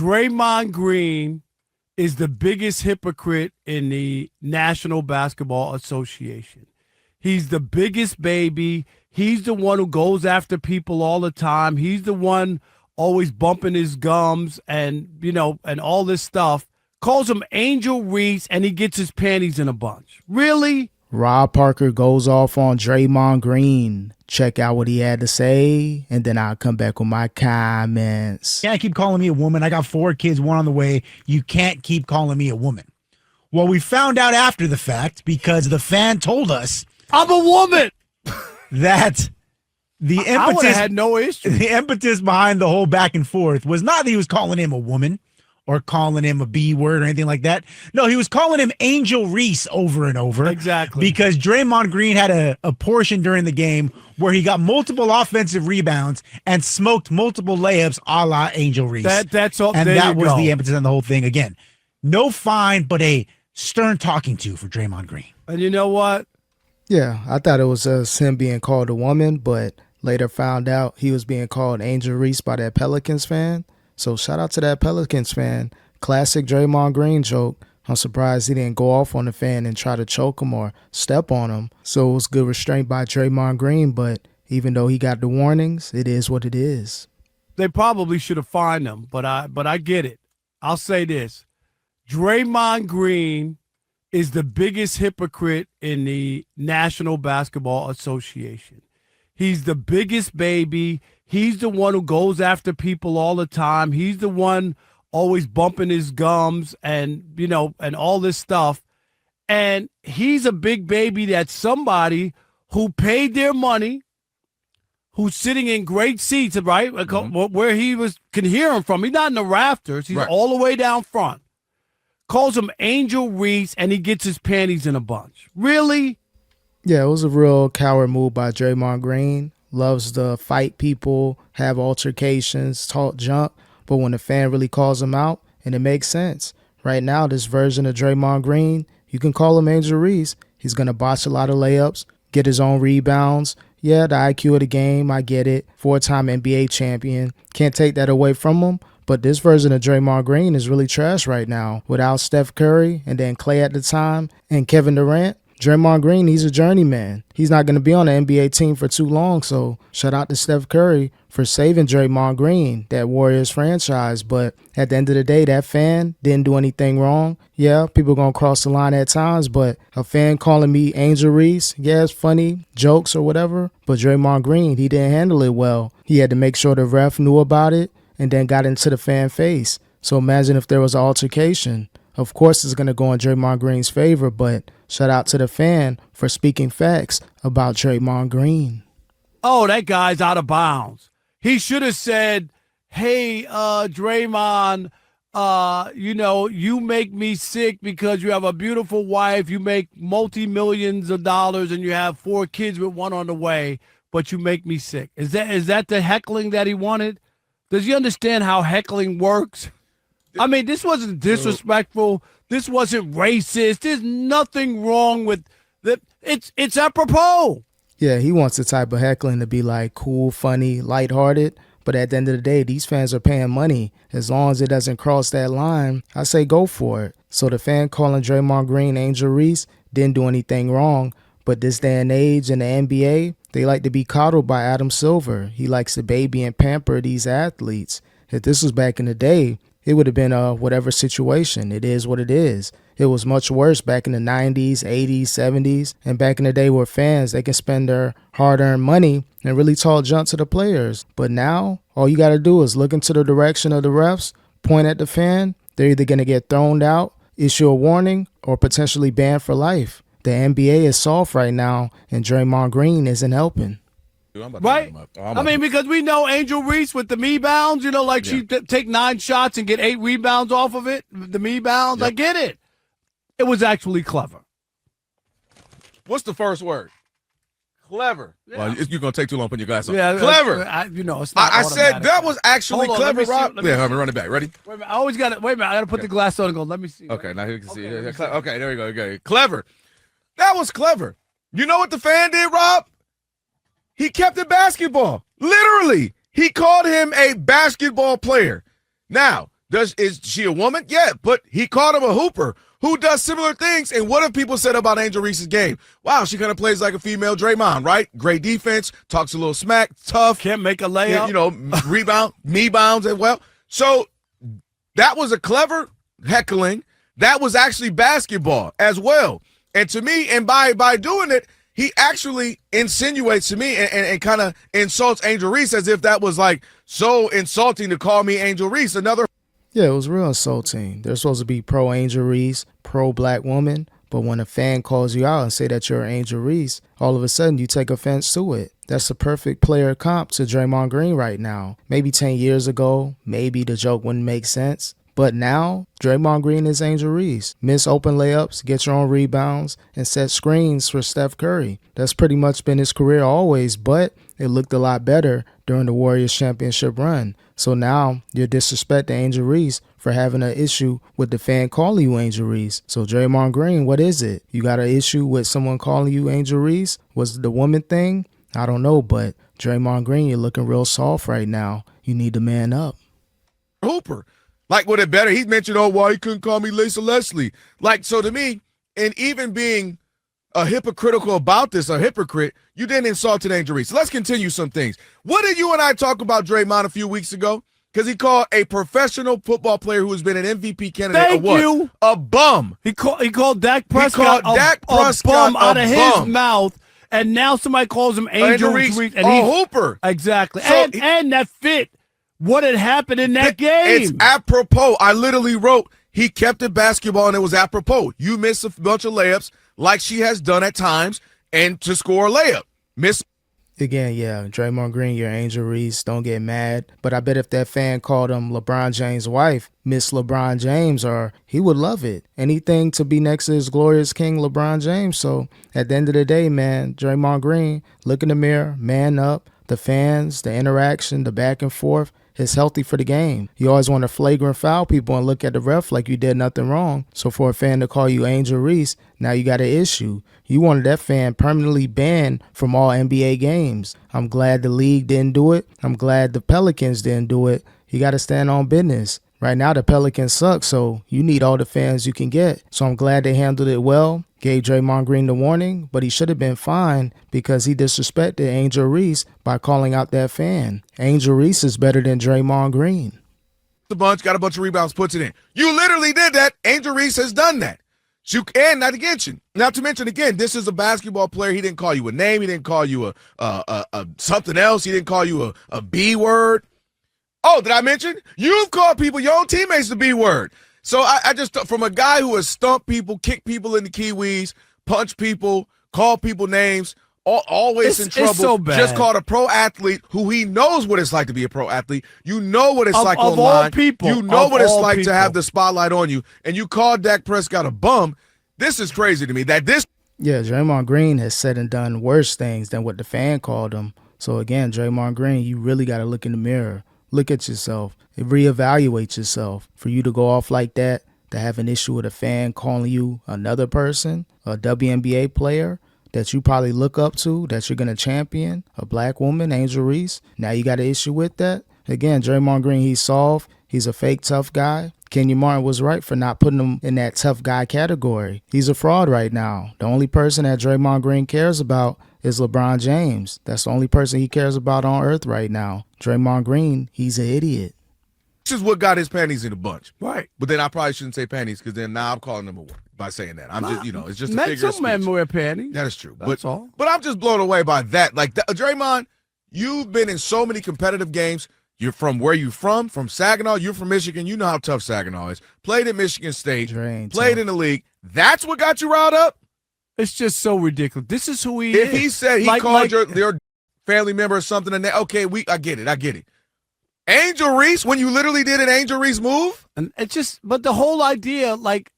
Draymond Green is the biggest hypocrite in the National Basketball Association. He's the biggest baby. He's the one who goes after people all the time. He's the one always bumping his gums and, and all this stuff. Calls him Angel Reese, and he gets his panties in a bunch. Really? Rob Parker goes off on Draymond Green. Check out what he had to say, and then I'll come back with my comments. Can't keep calling me a woman. I got 4 kids, 1 on the way. You can't keep calling me a woman. Well, we found out after the fact because the fan told us I'm a woman. That the impetus I would have had no issue. The impetus behind the whole back and forth was not that he was calling him a woman or calling him a B word or anything like that. No, he was calling him Angel Reese over and over. Exactly. Because Draymond Green had a portion during the game where he got multiple offensive rebounds and smoked multiple layups a la Angel Reese. That's all. And that was the impetus on the whole thing. Again, no fine, but a stern talking to for Draymond Green. And you know what? Yeah, I thought it was him being called a woman, but later found out he was being called Angel Reese by that Pelicans fan. So shout out to that Pelicans fan. Classic Draymond Green joke. I'm surprised he didn't go off on the fan and try to choke him or step on him. So it was good restraint by Draymond Green, but even though he got the warnings, it is what it is. They probably should have fined him, but I get it. I'll say this. Draymond Green is the biggest hypocrite in the National Basketball Association. He's the biggest baby. He's the one who goes after people all the time. He's the one always bumping his gums and, and all this stuff. And he's a big baby that's somebody who paid their money, who's sitting in great seats, right? Mm-hmm. Where he can hear him from. He's not in the rafters. He's all the way down front. Calls him Angel Reese, and he gets his panties in a bunch. Really? Yeah, it was a real coward move by Draymond Green. Loves to fight people, have altercations, talk junk. But when the fan really calls him out, and it makes sense. Right now, this version of Draymond Green, you can call him Angel Reese. He's going to botch a lot of layups, get his own rebounds. Yeah, the IQ of the game, I get it. 4-time NBA champion. Can't take that away from him. But this version of Draymond Green is really trash right now. Without Steph Curry and then Klay at the time and Kevin Durant, Draymond Green, he's a journeyman. He's not going to be on the NBA team for too long. So shout out to Steph Curry for saving Draymond Green, that Warriors franchise. But at the end of the day, that fan didn't do anything wrong. Yeah, people going to cross the line at times. But a fan calling me Angel Reese, yeah, it's funny, jokes or whatever. But Draymond Green, he didn't handle it well. He had to make sure the ref knew about it and then got into the fan face. So imagine if there was an altercation. Of course, it's going to go in Draymond Green's favor, but shout out to the fan for speaking facts about Draymond Green. Oh, that guy's out of bounds. He should have said, hey, Draymond, you make me sick because you have a beautiful wife, you make multi-millions of dollars, and you have 4 kids with 1 on the way, but you make me sick. Is that the heckling that he wanted? Does he understand how heckling works? I mean, this wasn't disrespectful. This wasn't racist. There's nothing wrong with that. It's apropos. Yeah, he wants the type of heckling to be like cool, funny, lighthearted. But at the end of the day, these fans are paying money. As long as it doesn't cross that line, I say go for it. So the fan calling Draymond Green Angel Reese didn't do anything wrong. But this day and age in the NBA, they like to be coddled by Adam Silver. He likes to baby and pamper these athletes. If this was back in the day, it would have been whatever situation. It is what it is. It was much worse back in the 90s, 80s, 70s. And back in the day where fans, they can spend their hard-earned money and really talk junk to the players. But now, all you got to do is look into the direction of the refs, point at the fan. They're either going to get thrown out, issue a warning, or potentially banned for life. The NBA is soft right now, and Draymond Green isn't helping. Right? Because we know Angel Reese with the me-bounds, she take 9 shots and get 8 rebounds off of it, the me-bounds. Yep. I get it. It was actually clever. What's the first word? Clever. Yeah. Well, you're going to take too long putting your glass on. Yeah, clever. It's not I said that was actually clever, Rob. Let me run it back. Ready? Wait a minute. I got to put the glass on and go, let me see. Okay, now here you can see. Okay, there we go. Okay. Clever. That was clever. You know what the fan did, Rob? He kept it basketball. Literally. He called him a basketball player. Now, Is she a woman? Yeah, but he called him a hooper who does similar things. And what have people said about Angel Reese's game? Wow, she kind of plays like a female Draymond, right? Great defense, talks a little smack, tough. Can't make a layup. You know, rebound, me bounds as well. So that was a clever heckling. That was actually basketball as well. And to me, and by doing it, he actually insinuates to me and kind of insults Angel Reese as if that was like so insulting to call me Angel Reese. Yeah, it was real insulting. They're supposed to be pro Angel Reese, pro black woman, but when a fan calls you out and say that you're Angel Reese, all of a sudden you take offense to it. That's a perfect player comp to Draymond Green right now. Maybe 10 years ago, maybe the joke wouldn't make sense. But now, Draymond Green is Angel Reese. Miss open layups, get your own rebounds, and set screens for Steph Curry. That's pretty much been his career always, but it looked a lot better during the Warriors championship run. So now, you're disrespecting Angel Reese for having an issue with the fan calling you Angel Reese. So Draymond Green, what is it? You got an issue with someone calling you Angel Reese? Was it the woman thing? I don't know, but Draymond Green, you're looking real soft right now. You need to man up. Hooper. Like, would it better? He mentioned, oh, why he couldn't call me Lisa Leslie. Like, so to me, and even being hypocritical about this, a hypocrite, you didn't insult an Angel Reese. So let's continue some things. What did you and I talk about Draymond a few weeks ago? Because he called a professional football player who has been an MVP candidate a bum. He called Dak Prescott a bum out of his mouth, and now somebody calls him Angel Reese. And Hooper. Exactly. So and that fit what had happened in that game. It's apropos. I literally wrote, he kept it basketball, and it was apropos. You miss a bunch of layups like she has done at times, and to score a layup. Again, yeah, Draymond Green, you're Angel Reese. Don't get mad. But I bet if that fan called him LeBron James' wife, Miss LeBron James, or he would love it. Anything to be next to his glorious king, LeBron James. So at the end of the day, man, Draymond Green, look in the mirror, man up. The fans, the interaction, the back and forth, it's healthy for the game. You always want to flagrant foul people and look at the ref like you did nothing wrong. So for a fan to call you Angel Reese, now you got an issue. You wanted that fan permanently banned from all NBA games. I'm glad the league didn't do it. I'm glad the Pelicans didn't do it. You got to stand on business. Right now, the Pelicans suck, so you need all the fans you can get. So I'm glad they handled it well, gave Draymond Green the warning, but he should have been fined because he disrespected Angel Reese by calling out that fan. Angel Reese is better than Draymond Green. Got a bunch of rebounds, puts it in. You literally did that. Angel Reese has done that. And not to mention, again, this is a basketball player. He didn't call you a name. He didn't call you a something else. He didn't call you a B word. Oh, did I mention? You've called people, your own teammates, the B word. So I just, from a guy who has stumped people, kicked people in the kiwis, punched people, called people names, always in trouble, so bad. Just called a pro athlete who he knows what it's like to be a pro athlete. You know what it's like of online. All people, you know what it's like people. to have the spotlight on you. And you called Dak Prescott a bum. This is crazy to me. Yeah, Draymond Green has said and done worse things than what the fan called him. So again, Draymond Green, you really got to look in the mirror. Look at yourself and reevaluate yourself. For you to go off like that, to have an issue with a fan calling you another person, a WNBA player that you probably look up to, that you're going to champion, a black woman, Angel Reese. Now you got an issue with that? Again, Draymond Green, he's soft. He's a fake tough guy. Kenyon Martin was right for not putting him in that tough guy category. He's a fraud right now. The only person that Draymond Green cares about is LeBron James. That's the only person he cares about on earth right now. Draymond Green, he's an idiot. This is what got his panties in a bunch. Right. But then I probably shouldn't say panties because then now I'm calling him a woman by saying that. I'm just, it's just a figure of speech. Some men wear panties. That is true. That's all. But I'm just blown away by that. Like, Draymond, you've been in so many competitive games. You're from where you from Saginaw. You're from Michigan. You know how tough Saginaw is. Played at Michigan State. Played in the league. That's what got you riled up? It's just so ridiculous. This is who he is. If he said he called your family member or something, and okay, I get it. Angel Reese, when you literally did an Angel Reese move? And it's just, but the whole idea, like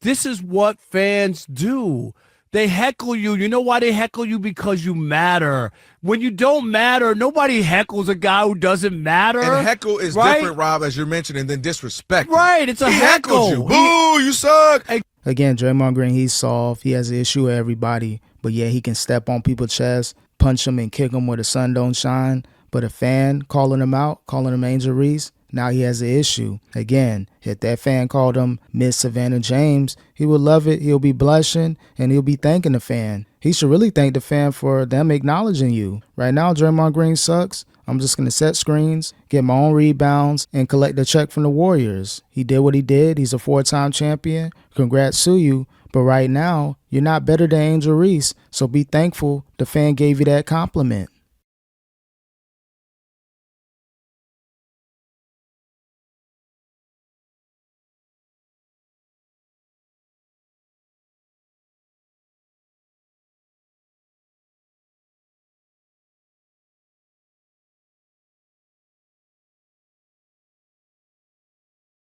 this is what fans do. They heckle you. You know why they heckle you? Because you matter. When you don't matter, nobody heckles a guy who doesn't matter. And heckle is different, Rob, as you're mentioning, than disrespect. Right, it's a heckle. You. Boo, you suck. Again, Draymond Green, he's soft. He has an issue with everybody. But yeah, he can step on people's chests, punch them and kick them where the sun don't shine. But a fan calling him out, calling him Angel Reese, Now he has an issue. Again, if that fan called him Miss Savannah James, he would love it. He'll be blushing and he'll be thanking the fan. He should really thank the fan for them acknowledging you. Right now, Draymond Green sucks. I'm just going to set screens, get my own rebounds, and collect a check from the Warriors. He did what he did. He's a 4-time champion. Congrats to you. But right now, you're not better than Angel Reese, so be thankful the fan gave you that compliment.